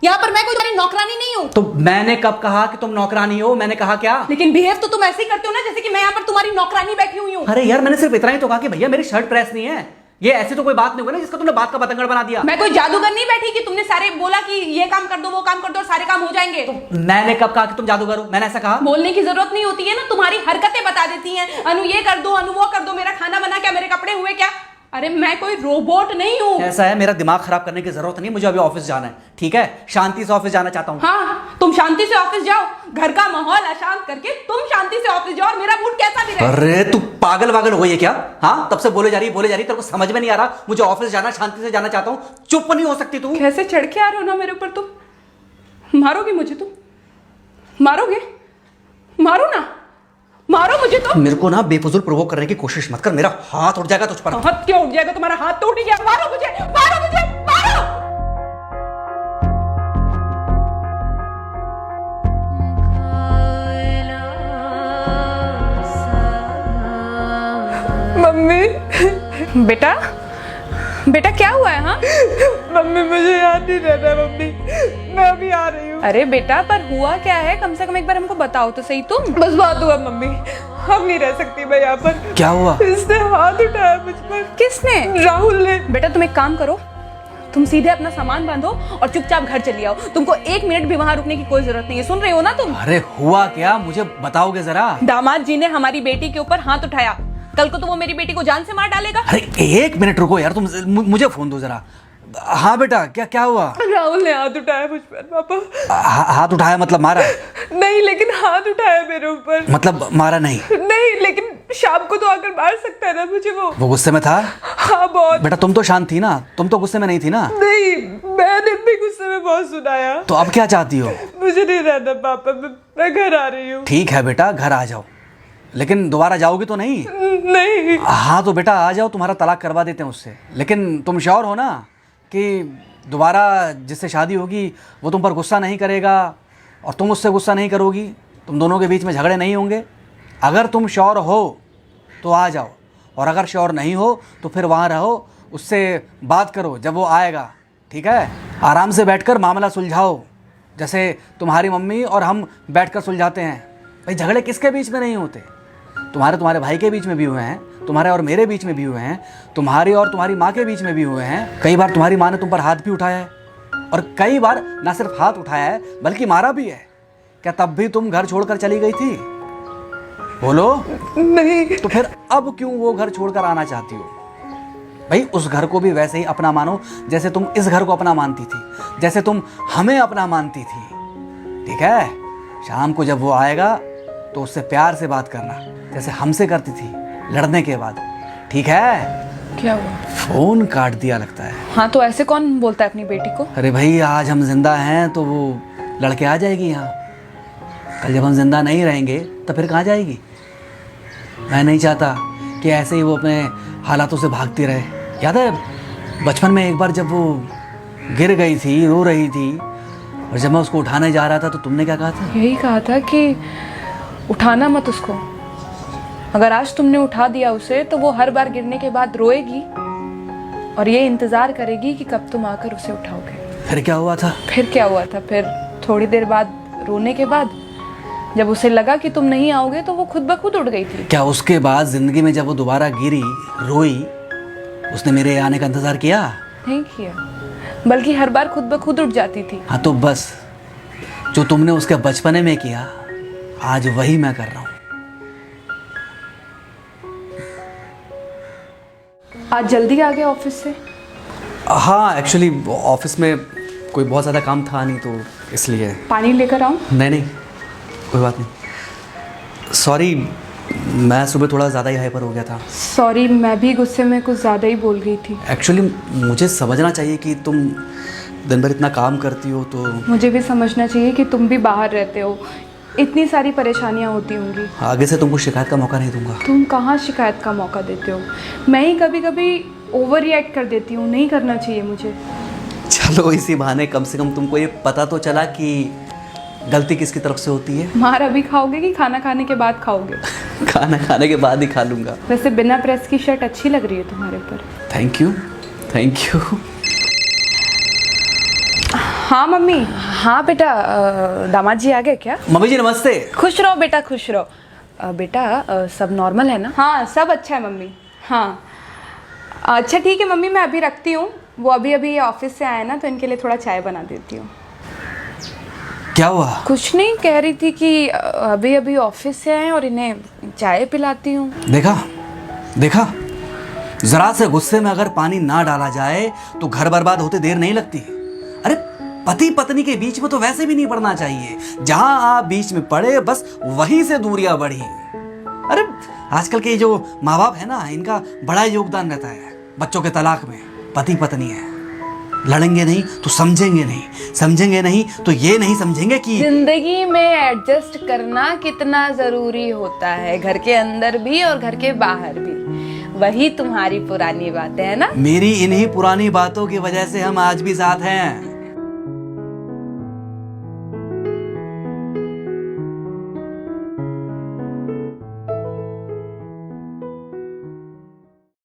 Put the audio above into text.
यहाँ पर मैं कोई तुम्हारी नौकरानी नहीं हूँ। तो मैंने कब कहा कि तुम नौकरानी हो? मैंने कहा क्या? लेकिन बिहेव तो तुम ऐसे ही करते हो ना जैसे कि मैं यहाँ पर तुम्हारी नौकरानी बैठी हुई हूँ। अरे यार मैंने सिर्फ इतना ही तो कहा कि भैया मेरी शर्ट प्रेस नहीं है। ये ऐसी तो कोई बात नहीं हुई ना जिसका तुमने बात का बतंगड़ बना दिया। मैं कोई जादूगर नहीं बैठी कि तुमने सारे बोला कि ये काम कर दो वो काम कर दो और सारे काम हो जाएंगे। तो मैंने कब कहा कि तुम जादूगर हो? मैंने ऐसा कहा? बोलने की जरूरत नहीं होती है ना, तुम्हारी हरकतें बता देती हैं। अनु ये कर दो, अनु वो कर दो, मेरा खाना बना क्या, मेरे कपड़े हुए क्या। अरे मैं कोई रोबोट नहीं हूँ। ऐसा है, मेरा दिमाग खराब करने की जरूरत नहीं, मुझे अभी ऑफिस जाना है। ठीक है, शांति से ऑफिस जाना चाहता हूँ। हाँ तुम शांति से ऑफिस जाओ, घर का माहौल अशांत करके तुम शांति से ऑफिस जाओ और मेरा मूड कैसा भी रहे। अरे तू पागल वागल हो गई है क्या? हाँ तब से बोले जा रही तेरे को समझ में नहीं आ रहा? मुझे ऑफिस जाना, शांति से जाना चाहता हूँ, चुप नहीं हो सकती तू? कैसे चढ़ के आ रहे हो ना मेरे ऊपर तुम। मारोगे मुझे तुम? मारोगे? मारो ना, मारो मुझे तो। मेरे को ना बेफजूल प्रोवोक करने की कोशिश मत कर, मेरा हाथ उठ जाएगा तुझ पर। हाथ क्यों उठ जाएगा? तुम्हारा हाथ तो उठ गया। मारो मुझे, मारो मुझे, मारो। मम्मी। बेटा बेटा क्या हुआ है? हाँ मम्मी मुझे याद नहीं रहता है मम्मी, मैं अभी आ रही हूँ। अरे बेटा पर हुआ क्या है? कम से कम एक बार हमको बताओ तो सही तुम। बस बात हुआ मम्मी, हम नहीं रह सकती मैं यहाँ पर। क्या हुआ? इसने हाथ उठाया मुझ पर। किसने? राहुल ने। बेटा तुम एक काम करो, तुम सीधे अपना सामान बांधो और चुपचाप घर चली आओ। तुमको 1 मिनट भी वहां रुकने की कोई जरूरत नहीं है। सुन रहे हो ना तुम? अरे हुआ क्या, मुझे बताओगे जरा? दामाद जी ने हमारी बेटी के ऊपर हाथ उठाया। कल को तो वो मेरी बेटी को जान से मार डालेगा। अरे 1 मिनट रुको यार, तुम मुझे फोन दो जरा। हाँ बेटा, क्या क्या हुआ? राहुल ने हाथ उठाया मुझ पर पापा। हाथ उठाया मतलब मारा? नहीं लेकिन हाथ उठाया मेरे ऊपर। मतलब मारा नहीं? नहीं लेकिन शाम को तो आकर मार सकता है ना मुझे वो गुस्से में था? हाँ बहुत। बेटा तुम तो शांत थी ना, तुम तो गुस्से में नहीं थी ना? नहीं मैंने भी गुस्से में बहुत सुनाया। तो अब क्या चाहती हो? मुझे नहीं रहना पापा, मैं घर आ रही हूँ। ठीक है बेटा, घर आ जाओ, लेकिन दोबारा जाओगी तो नहीं? नहीं। हाँ तो बेटा आ जाओ, तुम्हारा तलाक करवा देते हैं उससे। लेकिन तुम श्योर हो ना कि दोबारा जिससे शादी होगी वो तुम पर गुस्सा नहीं करेगा और तुम उससे गुस्सा नहीं करोगी, तुम दोनों के बीच में झगड़े नहीं होंगे? अगर तुम श्योर हो तो आ जाओ, और अगर श्योर नहीं हो तो फिर वहाँ रहो, उससे बात करो जब वो आएगा। ठीक है, आराम से बैठकर मामला सुलझाओ, जैसे तुम्हारी मम्मी और हम बैठकर सुलझाते हैं। भाई झगड़े किसके बीच में नहीं होते? तुम्हारे भाई के बीच में भी हुए हैं, तुम्हारे और मेरे बीच में भी हुए हैं, तुम्हारी और तुम्हारी माँ के बीच में भी हुए हैं। कई बार तुम्हारी माँ ने तुम पर हाथ भी उठाया है, और कई बार ना सिर्फ हाथ उठाया है बल्कि मारा भी है। क्या तब भी तुम घर छोड़कर चली गई थी? बोलो। नहीं। तो फिर अब क्यों वो घर छोड़कर आना चाहती हो? भाई उस घर को भी वैसे ही अपना मानो जैसे तुम इस घर को अपना मानती थी, जैसे तुम हमें अपना मानती थी। ठीक है, शाम को जब वो आएगा तो उससे प्यार से बात करना, जैसे हमसे करती थी लड़ने के बाद। ठीक है? क्या हुआ? फोन काट दिया लगता है। हाँ तो ऐसे कौन बोलता है अपनी बेटी को? अरे भाई आज हम जिंदा हैं तो वो लड़के आ जाएगी यहाँ, कल जब हम जिंदा नहीं रहेंगे तो फिर कहाँ जाएगी? मैं नहीं चाहता कि ऐसे ही वो अपने हालातों से भागती रहे। याद है बचपन में एक बार जब वो गिर गई थी, रो रही थी, और जब मैं उसको उठाने जा रहा था तो तुमने क्या कहा था? यही कहा था कि उठाना मत उसको। अगर आज तुमने उठा दिया उसे तो वो हर बार गिरने के बाद रोएगी और ये इंतजार करेगी कि कब तुम आकर उसे उठाओगे। फिर क्या हुआ था? फिर क्या हुआ था? फिर थोड़ी देर बाद रोने के बाद जब उसे लगा कि तुम नहीं आओगे तो वो खुद ब खुद उठ गई थी। क्या उसके बाद जिंदगी में जब वो दोबारा गिरी, रोई, उसने मेरे आने का इंतजार किया? नहीं किया, बल्कि हर बार खुद ब खुद उठ जाती थी। हाँ तो बस जो तुमने उसके बचपने में किया आज वही मैं कर रहा हूँ। आज जल्दी आ गए ऑफिस से? हाँ एक्चुअली ऑफिस में कोई बहुत ज़्यादा काम था नहीं तो इसलिए। पानी लेकर आऊँ? नहीं कोई बात नहीं, सॉरी मैं सुबह थोड़ा ज़्यादा ही हाइपर हो गया था। सॉरी, मैं भी गुस्से में कुछ ज़्यादा ही बोल गई थी। एक्चुअली मुझे समझना चाहिए कि तुम दिन भर इतना काम करती हो तो। मुझे भी समझना चाहिए कि तुम भी बाहर रहते हो, इतनी सारी परेशानियां होती होंगी। आगे से तुमको शिकायत का मौका नहीं दूंगा। तुम कहाँ शिकायत का मौका देते हो? मैं ही कभी कभी ओवर रिएक्ट कर देती हूँ, नहीं करना चाहिए मुझे। चलो इसी बहाने कम से कम तुमको ये पता तो चला कि गलती किसकी तरफ से होती है। मार अभी खाओगे कि खाना खाने के बाद खाओगे? खाना खाने के बाद ही खा लूँगा। वैसे बिना प्रेस की शर्ट अच्छी लग रही है तुम्हारे ऊपर। Thank you. हाँ मम्मी। हाँ बेटा, दामाद जी आ गए क्या? मम्मी जी नमस्ते। खुश रहो बेटा, खुश रहो। बेटा सब नॉर्मल है ना? हाँ सब अच्छा है मम्मी। हाँ अच्छा ठीक है मम्मी, मैं अभी रखती हूँ। वो अभी अभी ऑफिस से आए ना, तो इनके लिए थोड़ा चाय बना देती हूँ। क्या हुआ? कुछ नहीं, कह रही थी कि अभी अभी ऑफिस से आए और इन्हें चाय पिलाती हूँ। देखा देखा, जरा से गुस्से में अगर पानी ना डाला जाए तो घर बर्बाद होते देर नहीं लगती। अरे पति पत्नी के बीच में तो वैसे भी नहीं पड़ना चाहिए। जहां आप बीच में पड़े बस वहीं से दूरियां बढ़ी। अरे आजकल के जो माँ बाप है ना, इनका बड़ा योगदान रहता है बच्चों के तलाक में। पति पत्नी है, लड़ेंगे नहीं तो समझेंगे नहीं, समझेंगे नहीं तो ये नहीं समझेंगे कि जिंदगी में एडजस्ट करना कितना जरूरी होता है, घर के अंदर भी और घर के बाहर भी। वही तुम्हारी पुरानी बातें है ना। मेरी इन्हीं पुरानी बातों की वजह से हम आज भी साथ हैं।